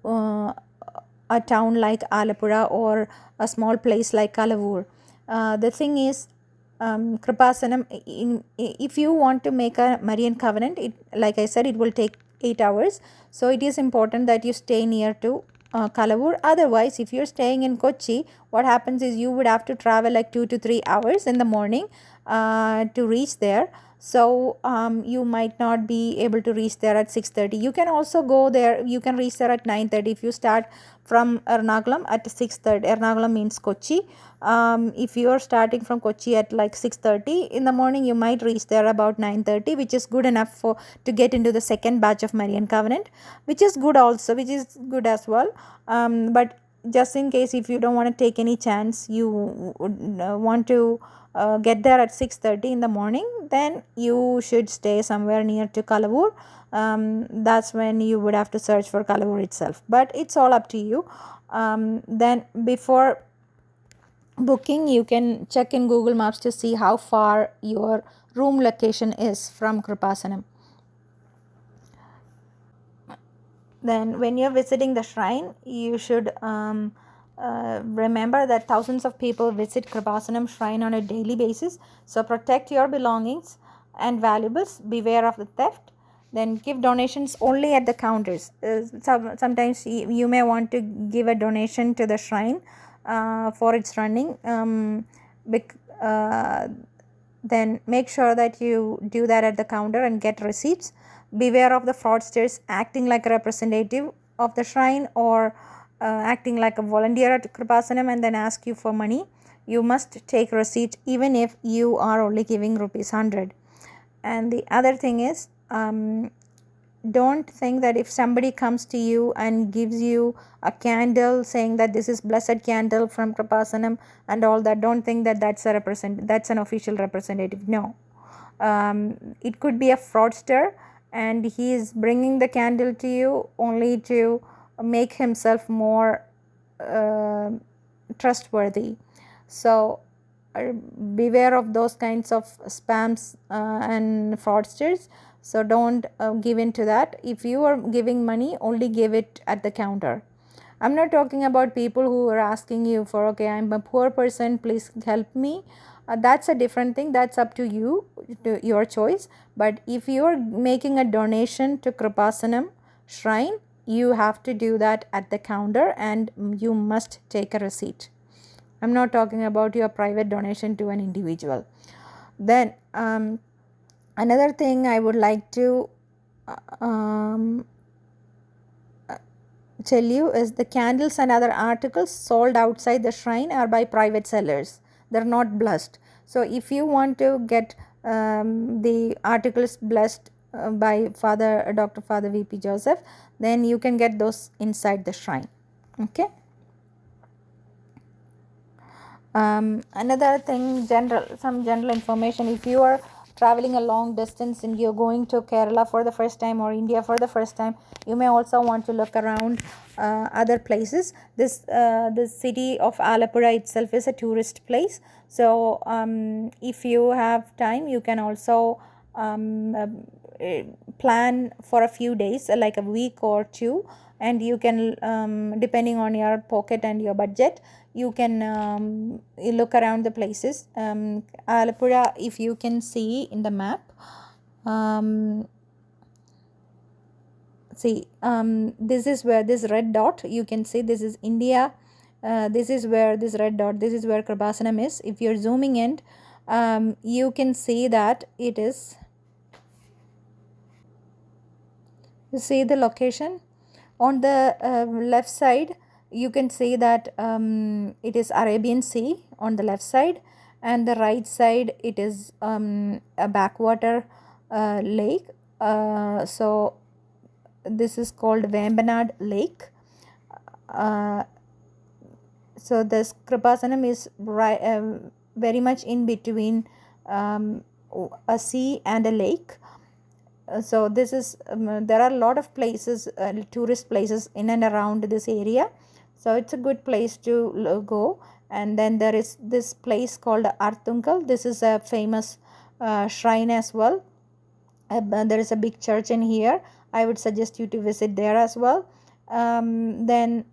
A: a town like Alappuzha or a small place like Kalavur. The thing is, Kreupasanam, if you want to make a Marian covenant, like I said, it will take 8 hours. So it is important that you stay near to Kalavur. Otherwise, if you're staying in Kochi, what happens is you would have to travel like 2 to 3 hours in the morning to reach there. So you might not be able to reach there at 6:30. You can also go there, you can reach there at 9:30 if you start from Ernakulam at 6:30. Ernakulam means Kochi. If you are starting from Kochi at like 6:30 in the morning, you might reach there about 9:30, which is good enough to get into the second batch of Marian Covenant, which is good as well. But just in case, if you don't want to take any chance, you want to get there at 6:30 in the morning, then you should stay somewhere near to Kalavur. That's when you would have to search for Kalavur itself, but it's all up to you. Then before booking, you can check in Google Maps to see how far your room location is from Kreupasanam. Then when you're visiting the shrine, you should remember that thousands of people visit Kreupasanam shrine on a daily basis. So protect your belongings and valuables. Beware of the theft. Then give donations only at the counters. Sometimes you may want to give a donation to the shrine for its running. Then make sure that you do that at the counter and get receipts. Beware of the fraudsters acting like a representative of the shrine or acting like a volunteer at Kreupasanam and then ask you for money. You must take receipt even if you are only giving rupees 100. And the other thing is, don't think that if somebody comes to you and gives you a candle saying that this is blessed candle from Kreupasanam and all that, don't think that that's an official representative. No, it could be a fraudster, and he is bringing the candle to you only to make himself more trustworthy. So beware of those kinds of spams and fraudsters. So don't give in to that. If you are giving money, only give it at the counter. I'm not talking about people who are asking you for, okay, I'm a poor person, please help me. That's a different thing. That's up to you, to your choice. But if you are making a donation to Kreupasanam shrine, you have to do that at the counter, and you must take a receipt. I'm not talking about your private donation to an individual. Then another thing I would like to tell you is the candles and other articles sold outside the shrine are by private sellers. They're not blessed. So if you want to get the articles blessed by Dr. Father V.P. Joseph, then you can get those inside the shrine. Okay. Another thing, some general information. If you are traveling a long distance and you're going to Kerala for the first time or India for the first time, you may also want to look around other places. This city of Alappuzha itself is a tourist place. So if you have time, you can also plan for a few days, like a week or two, and you can, depending on your pocket and your budget, you can look around the places. Alappuzha, if you can see in the map, this is where this red dot, you can see this is India. This is where this red dot, this is where Kreupasanam is. If you're zooming in, you can see that it is, you see the location on the left side. You can see that it is Arabian Sea on the left side, and the right side it is a backwater lake. So this is called Vembanad Lake. So this Kreupasanam is very much in between a sea and a lake. So this is there are a lot of places, tourist places in and around this area, so it's a good place to go. And then there is this place called Artunkal. This is a famous shrine as well. There is a big church in here. I would suggest you to visit there as well. Then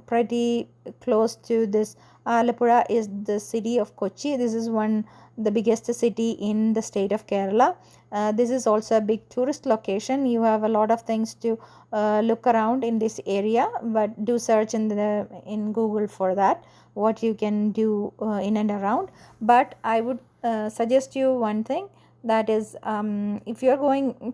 A: pretty close to this Alappuzha is the city of Kochi. This is the biggest city in the state of Kerala. This is also a big tourist location. You have a lot of things to look around in this area, but do search in Google for that, what you can do in and around. But I would suggest you one thing, that is, if you are going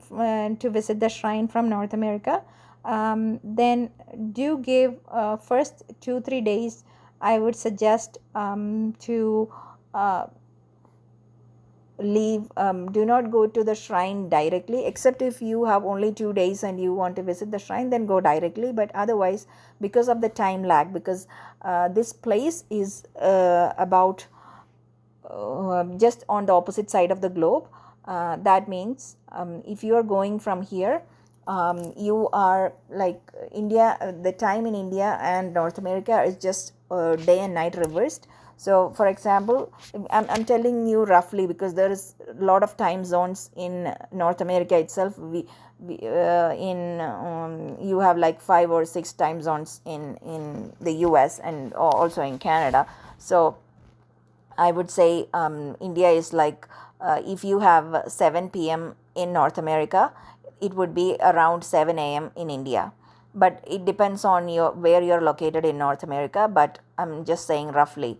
A: to visit the shrine from North America, then do give first 2-3 days, I would suggest to leave. Do not go to the shrine directly, except if you have only 2 days and you want to visit the shrine, then go directly. But otherwise, because of the time lag, because this place is about just on the opposite side of the globe, that means if you are going from here, you are like India, the time in India and North America is just day and night reversed. So for example, I'm telling you roughly, because there is a lot of time zones in North America itself. You have like 5 or 6 time zones in the US and also in Canada. So I would say India is like, if you have 7 p.m. in North America, it would be around 7 a.m. in India. But it depends on where you're located in North America. But I'm just saying roughly,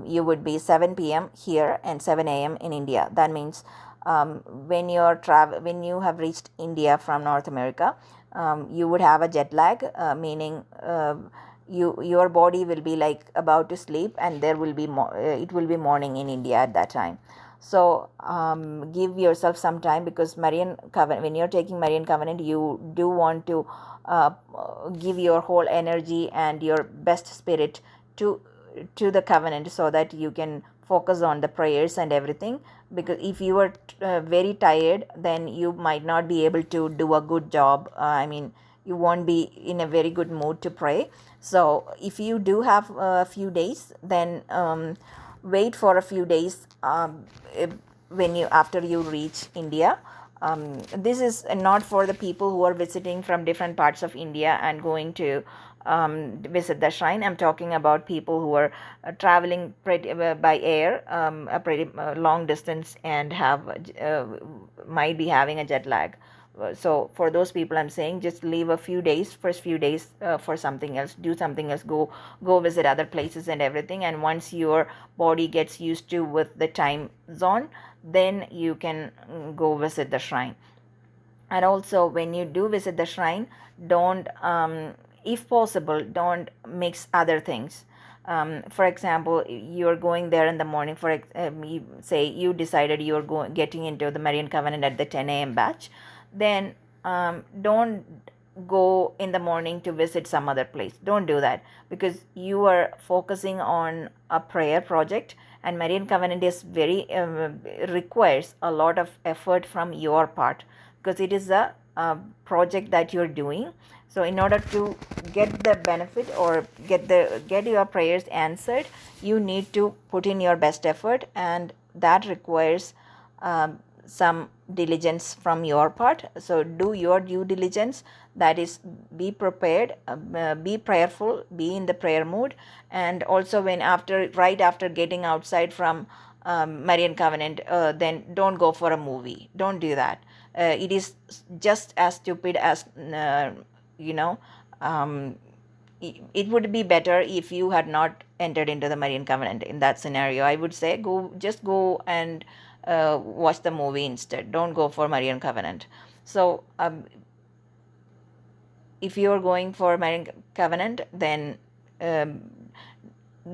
A: you would be 7 p.m. here and 7 a.m. in India. That means when you have reached India from North America, you would have a jet lag, meaning your body will be like about to sleep, and there will be it will be morning in India at that time.
B: So give yourself some time, because Marian Covenant, when you're taking Marian Covenant, you do want to give your whole energy and your best spirit to the covenant, so that you can focus on the prayers and everything. Because if you are very tired, then you might not be able to do a good job. I mean, you won't be in a very good mood to pray. So if you do have a few days, then wait for a few days, when you after you reach India. This is not for the people who are visiting from different parts of India and going to visit the shrine. I'm talking about people who are traveling by air, a pretty long distance, and have might be having a jet lag. So for those people, I'm saying just leave a few days, first few days, for something else, do something else, go visit other places and everything. And once your body gets used to with the time zone, then you can go visit the shrine. And also, when you do visit the shrine, don't if possible, don't mix other things. For example, you're going there in the morning. You say you decided you're getting into the Marian Covenant at the 10 a.m. batch, then don't go in the morning to visit some other place. Don't do that, because you are focusing on a prayer project, and Marian Covenant is very requires a lot of effort from your part, because it is a project that you're doing. So in order to get the benefit, or get your prayers answered, you need to put in your best effort, and that requires some diligence from your part. So do your due diligence, that is, be prepared, be prayerful, be in the prayer mood. And also, right after getting outside from Marian Covenant, then don't go for a movie. Don't do that. It is just as stupid as you know um, it would be better if you had not entered into the Marian Covenant. In that scenario, I would say go and watch the movie instead. Don't go for Marian Covenant. So if you're going for Marian Covenant, then um,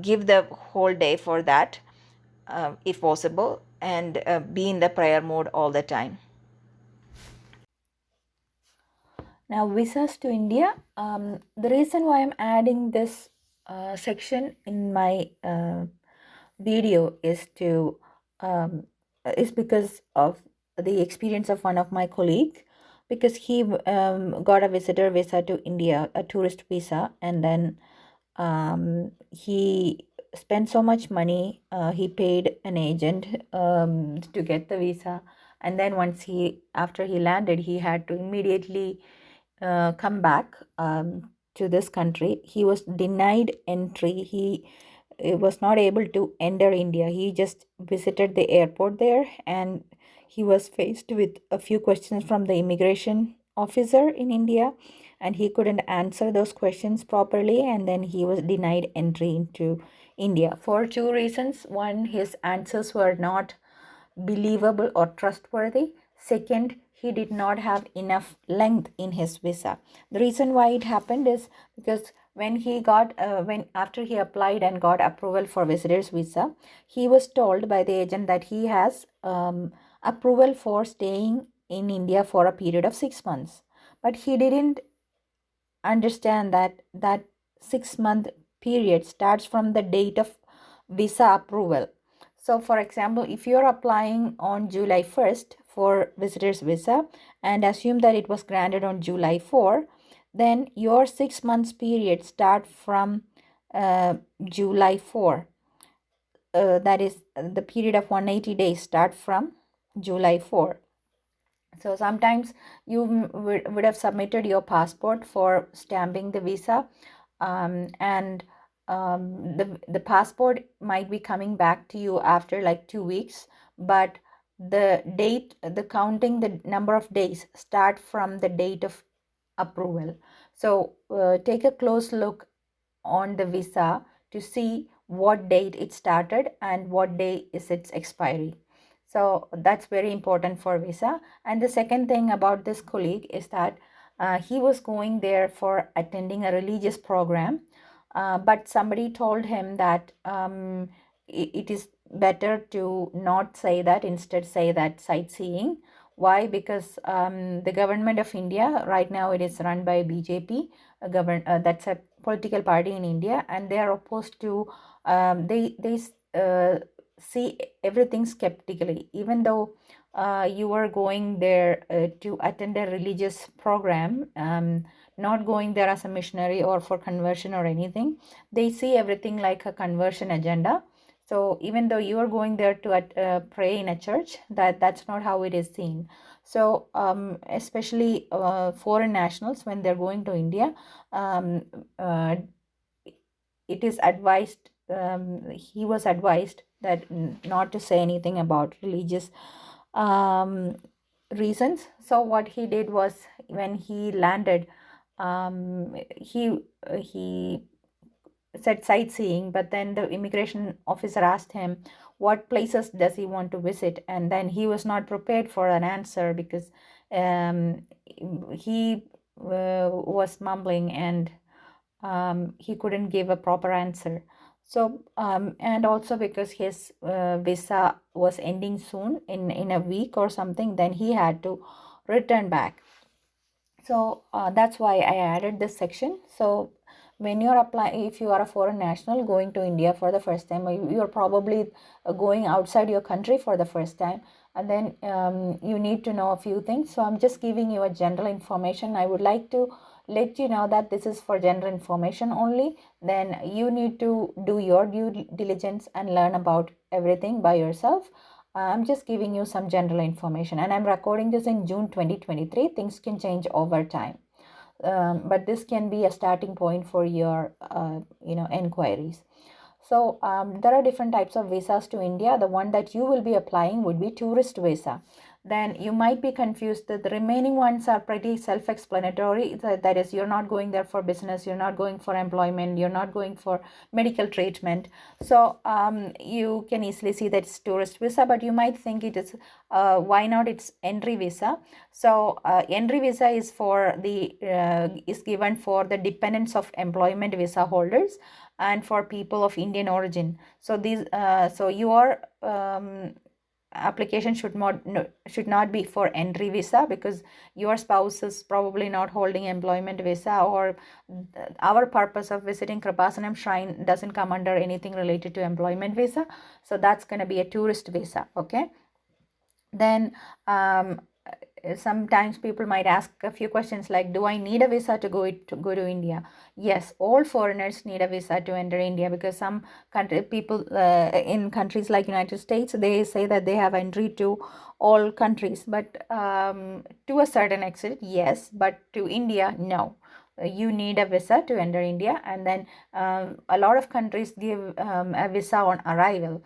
B: give the whole day for that, if possible, and be in the prayer mode all the time.
A: Now, visas to India. The reason why I'm adding this section in my video is because of the experience of one of my colleagues, because he got a visitor visa to India, a tourist visa, and then he spent so much money. He paid an agent to get the visa, and then after he landed, he had to immediately come back to this country. He was denied entry. He was not able to enter India. He just visited the airport there, and he was faced with a few questions from the immigration officer in India, and he couldn't answer those questions properly, and then he was denied entry into India for two reasons. One, his answers were not believable or trustworthy. Second, he did not have enough length in his visa. The reason why it happened is because when after he applied and got approval for visitor's visa, he was told by the agent that he has approval for staying in India for a period of 6 months. But he didn't understand that 6 month period starts from the date of visa approval. So for example, if you're applying on July 1st for visitor's visa and assume that it was granted on July 4, then your 6 months period start from July 4. That is, the period of 180 days start from July 4. So sometimes you would have submitted your passport for stamping the visa, and the passport might be coming back to you after like 2 weeks, but the counting the number of days start from the date of approval. So take a close look on the visa to see what date it started and what day is its expiry. So that's very important for visa. And the second thing about this colleague is that he was going there for attending a religious program, but somebody told him that it is better to not say that, instead say that sightseeing. Why? Because the government of India right now, it is run by BJP, that's a political party in India, and they are opposed to they see everything skeptically. Even though you are going there to attend a religious program, not going there as a missionary or for conversion or anything, they see everything like a conversion agenda. So even though you are going there to pray in a church, that's not how it is seen. So especially foreign nationals, when they're going to India, um, uh, it is advised, he was advised that not to say anything about religious um, reasons. So what he did was, when he landed, he said sightseeing, but then the immigration officer asked him what places does he want to visit, and then he was not prepared for an answer, because um, he was mumbling, and he couldn't give a proper answer. So and also because his visa was ending soon, in a week or something, then he had to return back. So that's why I added this section. So when you're applying, if you are a foreign national going to India for the first time, or you're probably going outside your country for the first time, and then you need to know a few things. So I'm just giving you a general information. I would like to let you know that this is for general information only. Then you need to do your due diligence and learn about everything by yourself. I'm just giving you some general information, and I'm recording this in June 2023. Things can change over time, but this can be a starting point for your inquiries. So there are different types of visas to India. The one that you will be applying would be tourist visa. Then you might be confused that the remaining ones are pretty self-explanatory. That is, you're not going there for business, you're not going for employment, you're not going for medical treatment. So you can easily see that it's tourist visa, but you might think it is, why not it's entry visa. So entry visa is for the is given for the dependents of employment visa holders and for people of Indian origin. So these so your application should not be for entry visa, because your spouse is probably not holding employment visa, or our purpose of visiting Kreupasanam shrine doesn't come under anything related to employment visa. So that's going to be a tourist visa. Okay. Then sometimes people might ask a few questions like, do I need a visa to go to India? Yes, all foreigners need a visa to enter India, because some people in countries like United States, they say that they have entry to all countries, but to a certain extent yes, but to India, no. You need a visa to enter India. And then a lot of countries give a visa on arrival.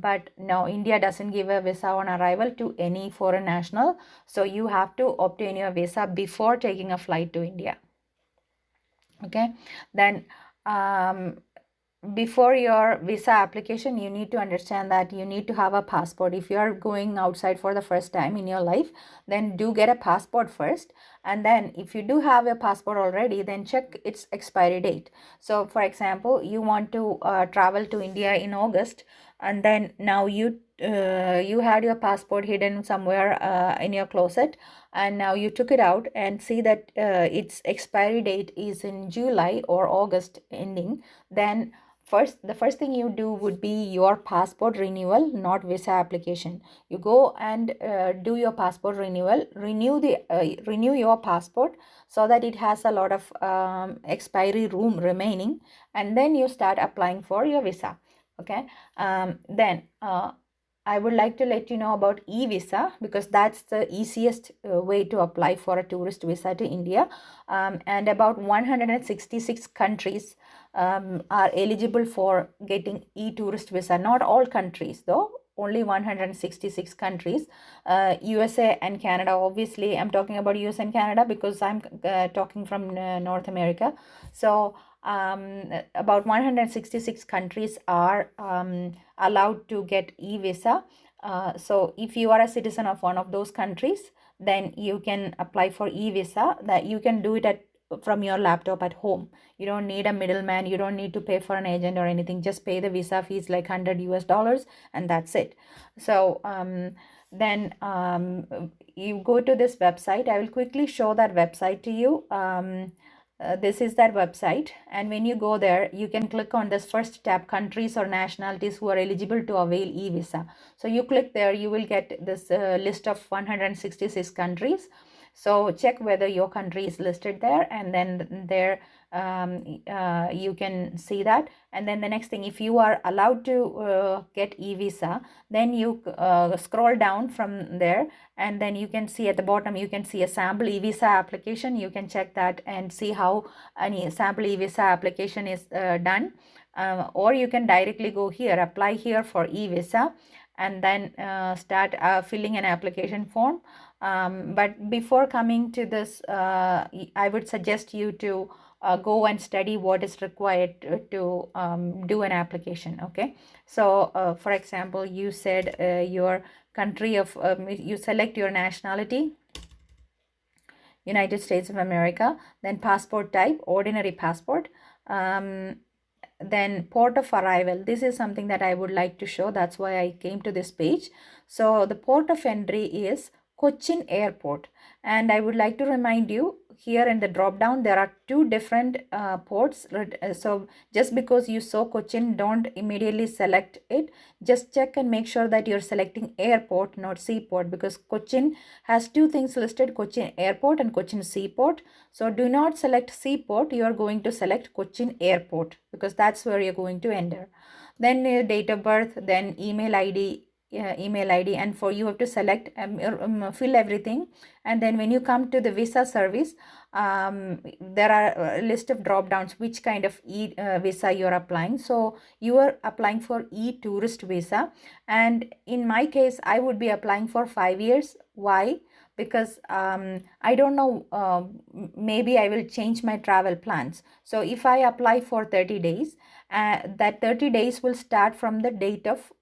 A: But no, India doesn't give a visa on arrival to any foreign national. So you have to obtain your visa before taking a flight to India. Okay. Then before your visa application, you need to understand that you need to have a passport. If you are going outside for the first time in your life, then do get a passport first. And then if you do have a passport already, then check its expiry date. So for example, you want to travel to India in August, and then now you had your passport hidden somewhere in your closet, and now you took it out and see that its expiry date is in July or August ending. Then the first thing you do would be your passport renewal, not visa application. You go and do your passport renewal, renew your passport, so that it has a lot of expiry room remaining, and then you start applying for your visa. Okay. Then I would like to let you know about e-visa, because that's the easiest way to apply for a tourist visa to India. And about 166 countries are eligible for getting e-tourist visa. Not all countries though, only 166 countries. USA and Canada, obviously I'm talking about US and Canada because I'm talking from North America. So about 166 countries are allowed to get e-visa. So if you are a citizen of one of those countries, then you can apply for e-visa. That you can do it at from your laptop at home. You don't need a middleman. You don't need to pay for an agent or anything. Just pay the visa fees like $100 and that's it. So then you go to this website. I will quickly show that website to you. This is that website, and when you go there, you can click on this first tab, countries or nationalities who are eligible to avail e-visa. So you click there, you will get this list of 166 countries. So check whether your country is listed there, and then there you can see that. And then the next thing, if you are allowed to get e-visa, then you scroll down from there, and then you can see at the bottom, you can see a sample e-visa application. You can check that and see how any sample e-visa application is done. Or you can directly go here, apply here for e-visa, and then start filling an application form. But before coming to this, I would suggest you to go and study what is required to do an application. Okay, so for example, you said your country of you select your nationality, United States of America, then passport type, ordinary passport, then port of arrival. This is something that I would like to show. That's why I came to this page. So the port of entry is Cochin Airport, and I would like to remind you, here in the drop down there are two different ports. So just because you saw Cochin, don't immediately select it. Just check and make sure that you're selecting airport, not seaport, because Cochin has two things listed, Cochin Airport and Cochin Seaport. So do not select seaport, you are going to select Cochin Airport, because that's where you're going to enter. Then your date of birth, then email ID, and for you have to select, fill everything. And then when you come to the visa service, there are a list of drop downs, which kind of visa you're applying. So you are applying for e-tourist visa, and in my case I would be applying for 5 years. Why? Because I don't know, maybe I will change my travel plans. So if I apply for 30 days, that 30 days will start from the date of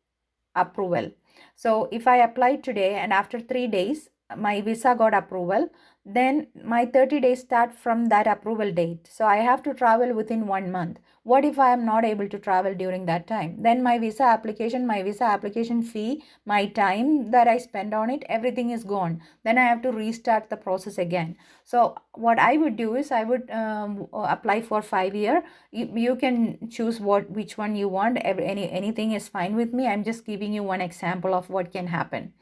A: approval. So if I apply today and after 3 days my visa got approval, then my 30 days start from that approval date. So I have to travel within 1 month. What if I am not able to travel during that time? Then my visa application fee, my time that I spend on it, everything is gone. Then I have to restart the process again. So what I would do is I would apply for 5 year. You can choose which one you want. Anything is fine with me. I'm just giving you one example of what can happen.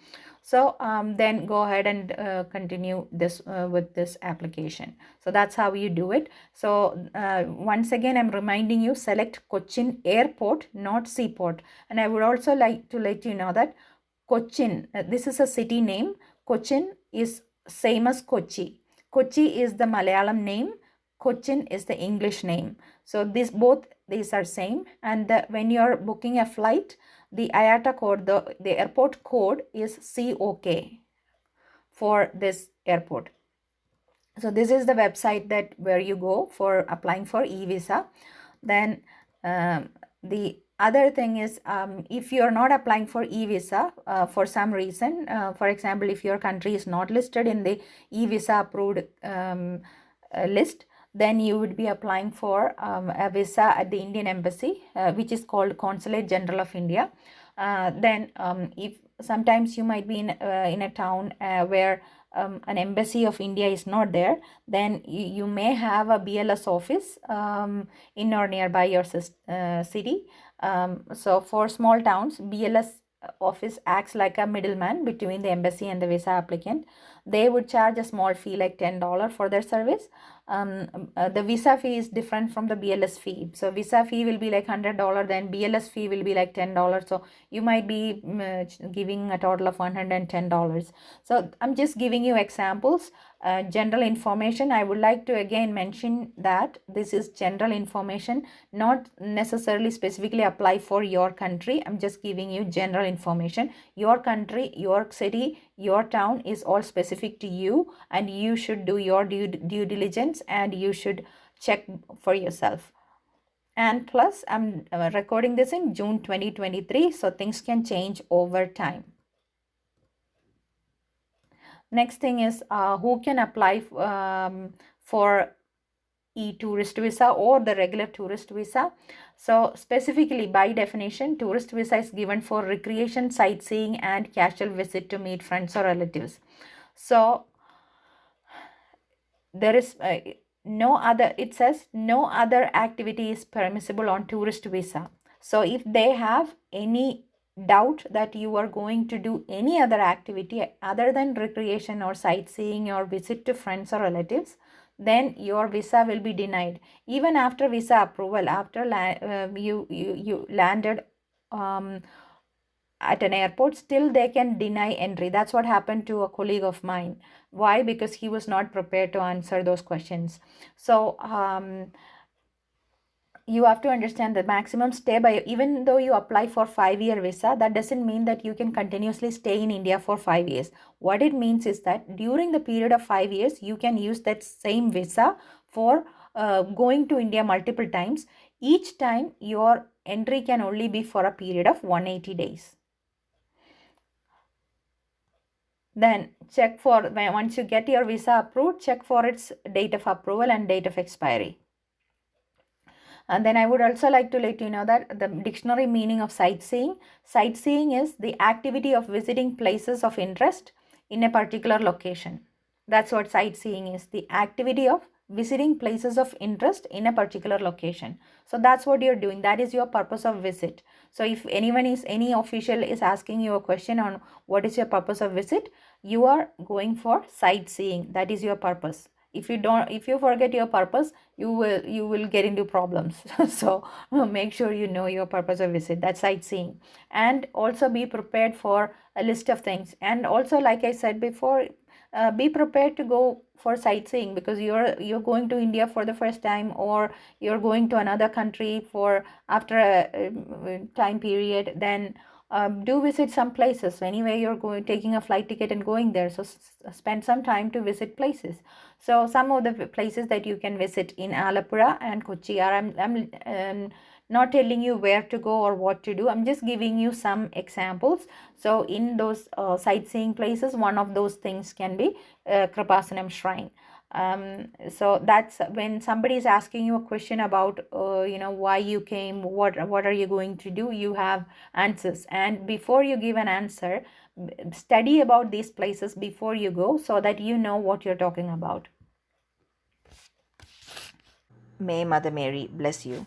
A: So then go ahead and continue this with this application. So that's how you do it. So once again, I'm reminding you, select Cochin Airport, not Seaport. And I would also like to let you know that Cochin, this is a city name. Cochin is same as Kochi. Kochi is the Malayalam name. Cochin is the English name. So both these are same. And when you're booking a flight, the IATA code, the airport code is COK for this airport. So this is the website that where you go for applying for e-visa. Then the other thing is, if you're not applying for e-visa for some reason, for example, if your country is not listed in the e-visa approved list, then you would be applying for a visa at the Indian Embassy, which is called Consulate General of India. Then if sometimes you might be in a town where an embassy of India is not there, then you may have a BLS office in or nearby your city. So for small towns, BLS office acts like a middleman between the embassy and the visa applicant. They would charge a small fee like $10 for their service. The visa fee is different from the BLS fee. So visa fee will be like $100, then BLS fee will be like $10. So you might be giving a total of $110. So I'm just giving you examples. General information, I would like to again mention that this is general information, not necessarily specifically apply for your country. I'm just giving you general information. Your country, your city, your town is all specific to you, and you should do your due diligence, and you should check for yourself. And plus, I'm recording this in June 2023, so things can change over time. Next thing is who can apply for tourist visa or the regular tourist visa. So specifically, by definition, tourist visa is given for recreation, sightseeing, and casual visit to meet friends or relatives. So there is no other, it says no other activity is permissible on tourist visa. So if they have any doubt that you are going to do any other activity other than recreation or sightseeing or visit to friends or relatives, then your visa will be denied even after visa approval, after you landed at an airport. Still they can deny entry. That's what happened to a colleague of mine. Why? Because he was not prepared to answer those questions. So you have to understand the maximum stay by, even though you apply for 5-year visa, that doesn't mean that you can continuously stay in India for 5 years. What it means is that during the period of 5 years, you can use that same visa for going to India multiple times. Each time your entry can only be for a period of 180 days. Then check for, once you get your visa approved, check for its date of approval and date of expiry. And then I would also like to let you know that the dictionary meaning of sightseeing. Sightseeing is the activity of visiting places of interest in a particular location. That's what sightseeing is, the activity of visiting places of interest in a particular location. So that's what you're doing. That is your purpose of visit. So if any official is asking you a question on what is your purpose of visit, you are going for sightseeing. That is your purpose. If you forget your purpose, you will get into problems. So make sure you know your purpose of visit. That's sightseeing. And also be prepared for a list of things. And also, like I said before, be prepared to go for sightseeing, because you're going to India for the first time, or you're going to another country for after a time period. Then do visit some places. Anyway, you're going taking a flight ticket and going there, so spend some time to visit places. So some of the places that you can visit in Alapura and Kochi are, I'm not telling you where to go or what to do. I'm just giving you some examples. So in those sightseeing places, one of those things can be Kreupasanam Shrine. So that's when somebody is asking you a question about why you came, what are you going to do, you have answers. And before you give an answer, study about these places before you go, so that you know what you're talking about.
B: May Mother Mary bless you.